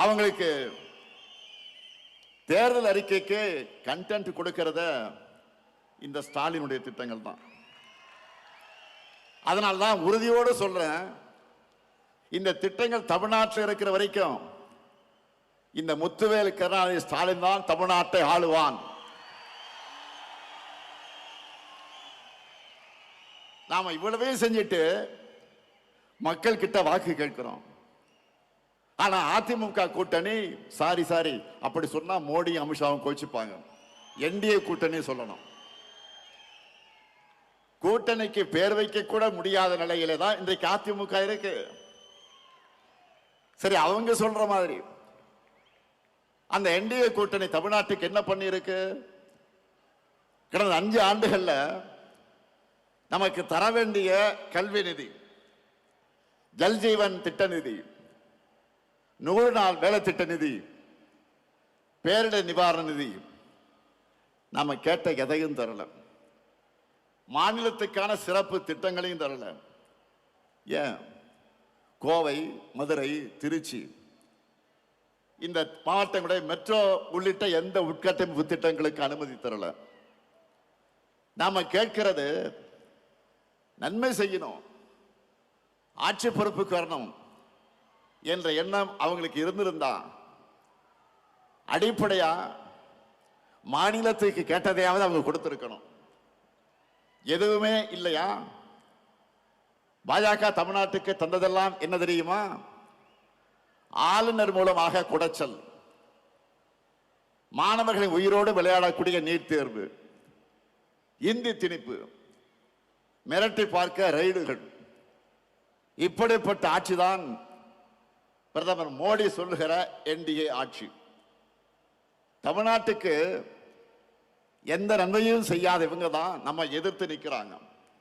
அவங்களுக்கு தேர்தல் அறிக்கைக்கு கண்டென்ட் கொடுக்கிறத இந்த ஸ்டாலினுடைய திட்டங்கள் தான். அதனால்தான் உறுதியோடு சொல்றேன், இந்த திட்டங்கள் தமிழ்நாட்டில் இருக்கிற வரைக்கும் இந்த முத்துவேல் கருணாநிதி ஸ்டாலின் தான் தமிழ்நாட்டை ஆளுவான். நாம இவ்வளவையும் செஞ்சுட்டு மக்கள் கிட்ட வாக்கு கேட்கிறோம். ஆனா அதிமுக கூட்டணி சாரி அப்படி சொன்னா மோடி அமித்ஷாவும் கோச்சிப்பாங்க. என்டிஏ கூட்டணி சொல்லணும். கூட்டணிக்கு பேர் வைக்க கூட முடியாத நிலையில தான் இன்றைக்கு அதிமுக இருக்கு. சரி, அவங்க சொல்ற மாதிரி அந்த என்டிஏ கூட்டணி தமிழ்நாட்டுக்கு என்ன பண்ணி இருக்கு? கடந்த 5 ஆண்டுகள்ல நமக்கு தர வேண்டிய கல்வி நிதி, ஜல்ஜீவன் திட்ட நிதி, 100 நாள் வேலை திட்ட நிதி, பேரிடர் நிவாரண நிதி, நாம கேட்ட எதையும் தரல. மாநிலத்துக்கான சிறப்பு திட்டங்களையும் தரல. ஏன்? கோவை, மதுரை, திருச்சி இந்த மாவட்டங்களுடைய மெட்ரோ உள்ளிட்ட எந்த உட்கட்டமைப்பு திட்டங்களுக்கு அனுமதி தரல. நாம கேட்கிறது நன்மை செய்யணும், ஆட்சி பொறுப்புக்கு வரணும் என்ற எண்ணம் அவங்களுக்கு இருந்திருந்தா அடிப்படையா மாநிலத்துக்கு கேட்டதையாவது அவங்க கொடுத்திருக்கணும். எதுவுமே இல்லையா? பாஜக தமிழ்நாட்டுக்கு தந்ததெல்லாம் என்ன தெரியுமா? ஆளுநர் மூலமாக குடைச்சல், மாணவர்களின் உயிரோடு விளையாடக்கூடிய நீட் தேர்வு, இந்தி திணிப்பு, மிரட்டி பார்க்க ரைடுகள். இப்படிப்பட்ட ஆட்சிதான் பிரதமர் மோடி சொல்லுகிற என்டிஏ ஆட்சி. தமிழ்நாட்டுக்கு எந்த நன்மையும் செய்யாத இவங்க தான் நம்ம எதிர்த்து நிற்கிறாங்க.